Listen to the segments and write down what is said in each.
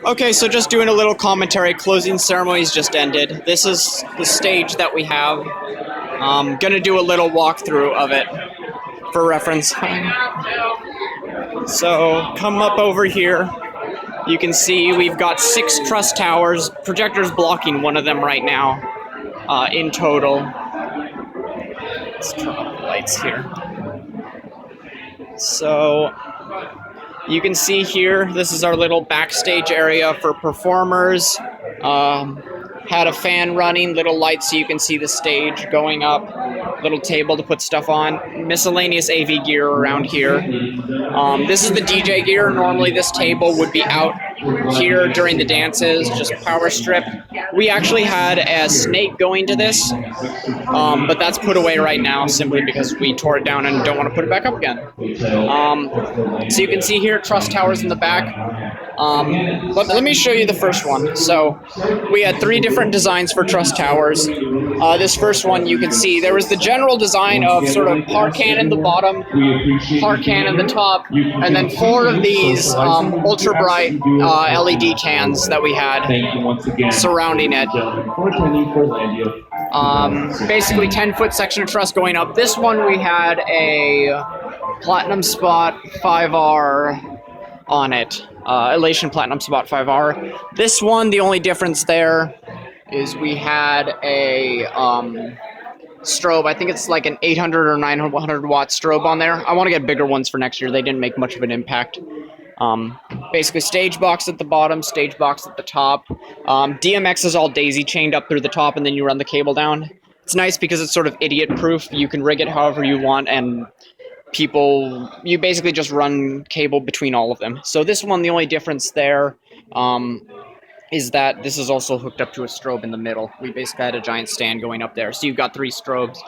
Okay, so just doing a little commentary. Closing ceremonies just ended. This is the stage that we have. Gonna do a little walkthrough of it for reference. So come up over here. You can see we've got 6 truss towers. Projector's blocking one of them right now. In total. Let's turn off the lights here. So you can see here, this is our little backstage area for performers. Had a fan running, little lights so you can see the stage going up, little table to put stuff on, miscellaneous AV gear around here. This is the DJ gear. Normally this table would be out here during the dances, just power strip. We actually had a snake going to this, but that's put away right now simply because we tore it down and don't want to put it back up again. So you can see here truss towers in the back. Let me show you the first one. So we had 3 different designs for truss towers. This first one you can see there was the general design of sort of par cannon the bottom, par cannon the top, and then 4 of these ultra bright LED cans that we had surrounding it. Basically 10-foot section of truss going up. This one we had a Platinum Spot 5R on it. Elation Platinum Spot 5R. This one, the only difference there is we had a strobe. I think it's like an 800 or 900 watt strobe on there. I want to get bigger ones for next year. They didn't make much of an impact. Basically stage box at the bottom, stage box at the top. DMX is all daisy chained up through the top and then you run the cable down. It's nice because it's sort of idiot proof. You can rig it however you want and you basically just run cable between all of them. So this one, the only difference there is that this is also hooked up to a strobe in the middle. We basically had a giant stand going up there. So you've got 3 strobes,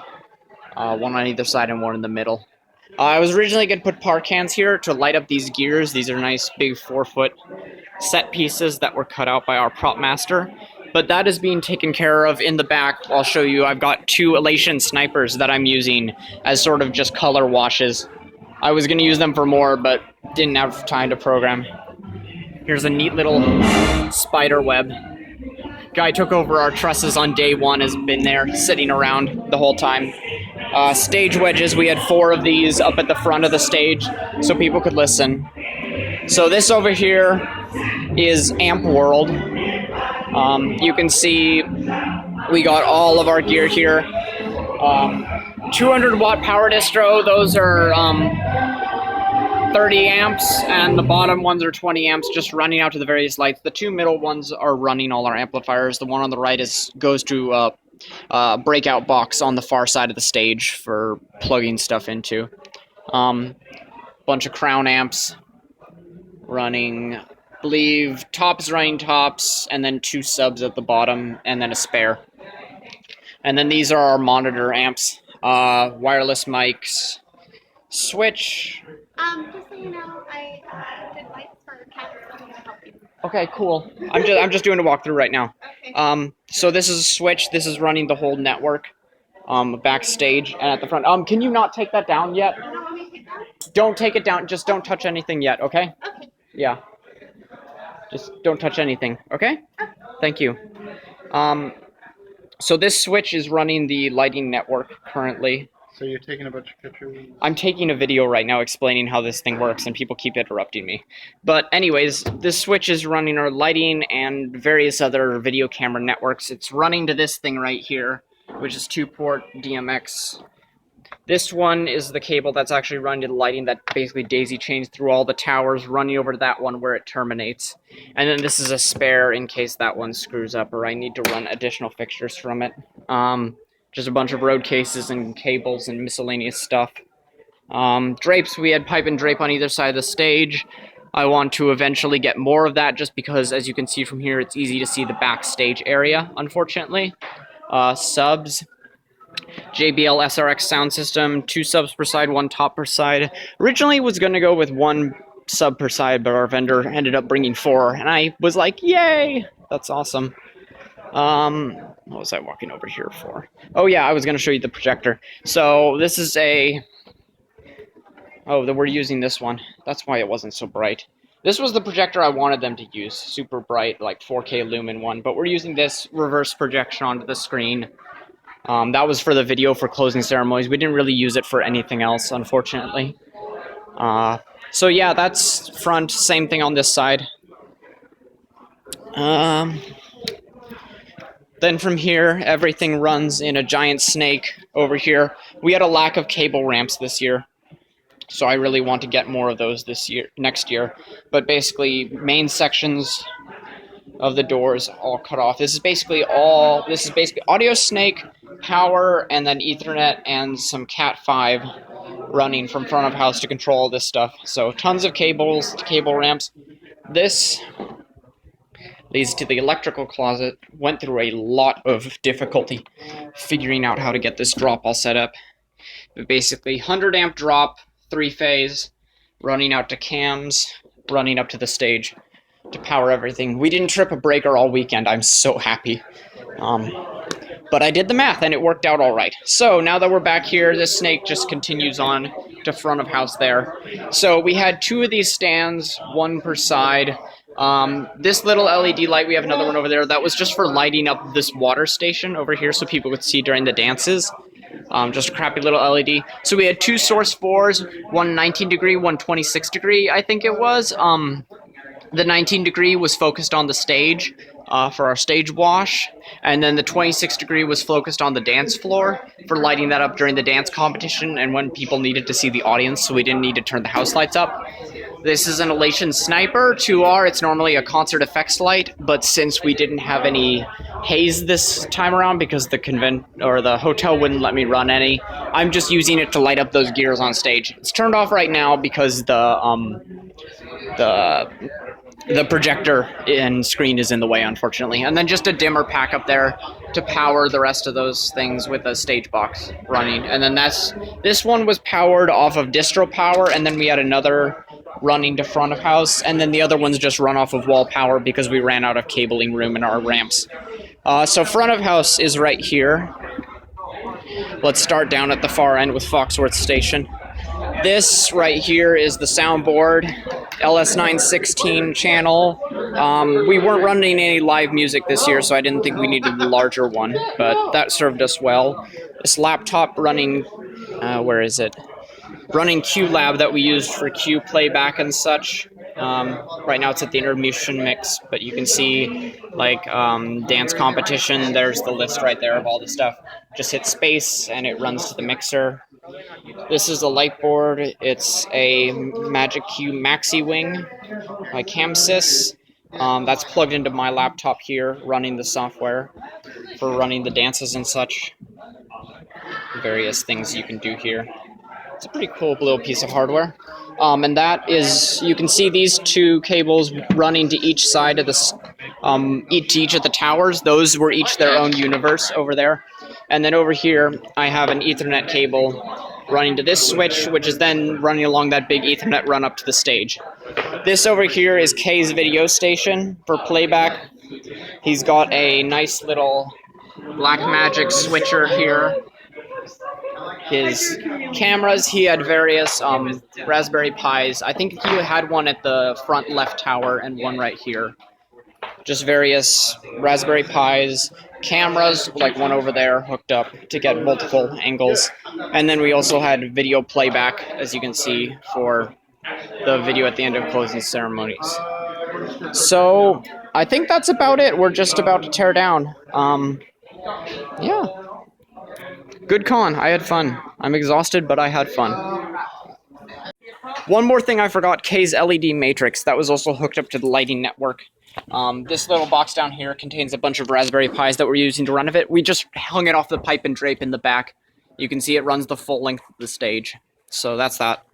one on either side and one in the middle. I was originally going to put par cans here to light up these gears. These are nice big 4-foot set pieces that were cut out by our prop master. But that is being taken care of in the back. I'll show you. I've got 2 Elation snipers that I'm using as sort of just color washes. I was going to use them for more, but didn't have time to program. Here's a neat little spider web. Guy took over our trusses on day 1, has been there sitting around the whole time. Stage wedges, we had 4 of these up at the front of the stage so people could listen. So this over here is Amp World. You can see we got all of our gear here. 200 watt power distro, those are 30 amps, and the bottom ones are 20 amps, just running out to the various lights. The 2 middle ones are running all our amplifiers. The one on the right goes to a breakout box on the far side of the stage for plugging stuff into. Bunch of crown amps running. Believe tops running tops, and then 2 subs at the bottom, and then a spare. And then these are our monitor amps, wireless mics, switch. Just so you know, I did lights for Cat to help you. Okay, cool. I'm just doing a walkthrough right now. Okay. So this is a switch. This is running the whole network, backstage and at the front. Can you not take that down yet? You don't want me to take that? Don't take it down. Just don't touch anything yet. Okay? Okay. Yeah. Just don't touch anything, okay? Thank you. So this switch is running the lighting network currently. So you're taking a bunch of pictures? I'm taking a video right now explaining how this thing works, and people keep interrupting me. But anyways, this switch is running our lighting and various other video camera networks. It's running to this thing right here, which is 2-port DMX. This one is the cable that's actually running to the lighting that basically daisy chains through all the towers, running over to that one where it terminates. And then this is a spare in case that one screws up or I need to run additional fixtures from it. Just a bunch of road cases and cables and miscellaneous stuff. Drapes, we had pipe and drape on either side of the stage. I want to eventually get more of that just because, as you can see from here, it's easy to see the backstage area, unfortunately. Subs. JBL SRX sound system, 2 subs per side, 1 top per side. Originally was going to go with 1 sub per side, but our vendor ended up bringing 4, and I was like, yay! That's awesome. What was I walking over here for? Oh yeah, I was going to show you the projector. So this is we're using this one. That's why it wasn't so bright. This was the projector I wanted them to use, super bright, like 4K lumen one, but we're using this reverse projection onto the screen. That was for the video for closing ceremonies. We didn't really use it for anything else, unfortunately. So yeah, that's front, same thing on this side. Then from here, everything runs in a giant snake over here. We had a lack of cable ramps this year, so I really want to get more of those next year. But basically, main sections of the doors all cut off. This is basically audio snake, power, and then Ethernet and some Cat5 running from front of house to control this stuff. So tons of cables, cable ramps. This leads to the electrical closet. Went through a lot of difficulty figuring out how to get this drop all set up. But basically 100 amp drop, 3-phase, running out to cams, running up to the stage to power everything. We didn't trip a breaker all weekend. I'm so happy. But I did the math and it worked out all right. So now that we're back here, this snake just continues on to front of house there. So we had 2 of these stands, 1 per side. This little LED light, we have another one over there, that was just for lighting up this water station over here so people could see during the dances. Just a crappy little LED. So we had 2 source 4s, one 19 degree, one 26 degree, I think it was. The 19 degree was focused on the stage for our stage wash, and then the 26 degree was focused on the dance floor for lighting that up during the dance competition and when people needed to see the audience, so we didn't need to turn the house lights up. This is an Elation Sniper 2R. It's normally a concert effects light, but since we didn't have any haze this time around because the hotel wouldn't let me run any, I'm just using it to light up those gears on stage. It's turned off right now because the projector and screen is in the way, unfortunately. And then just a dimmer pack up there to power the rest of those things with a stage box running. And then this one was powered off of distro power, and then we had another running to front of house, and then the other ones just run off of wall power because we ran out of cabling room in our ramps. So front of house is right here. Let's start down at the far end with Foxworth Station. This right here is the soundboard, LS916 channel. We weren't running any live music this year, so I didn't think we needed the larger one, but that served us well. This laptop running, where is it? Running QLab that we used for Q playback and such. Right now it's at the intermission mix, but you can see like dance competition. There's the list right there of all the stuff. Just hit space and it runs to the mixer. This is a light board. It's a Magic Q Maxi Wing by Camsys. That's plugged into my laptop here, running the software for running the dances and such. Various things you can do here. It's a pretty cool little piece of hardware. And that is, you can see these 2 cables running to each side of the, each of the towers. Those were each their own universe over there. And then over here, I have an Ethernet cable running to this switch, which is then running along that big Ethernet run up to the stage. This over here is Kay's video station for playback. He's got a nice little Blackmagic switcher here. His cameras, he had various Raspberry Pis. I think he had one at the front left tower and one right here. Just various Raspberry Pis, cameras, like one over there hooked up to get multiple angles. And then we also had video playback, as you can see, for the video at the end of closing ceremonies. So I think that's about it. We're just about to tear down. Yeah. Good con. I had fun. I'm exhausted, but I had fun. One more thing I forgot, Kay's LED matrix. That was also hooked up to the lighting network. This little box down here contains a bunch of Raspberry Pis that we're using to run of it. We just hung it off the pipe and drape in the back. You can see it runs the full length of the stage. So that's that.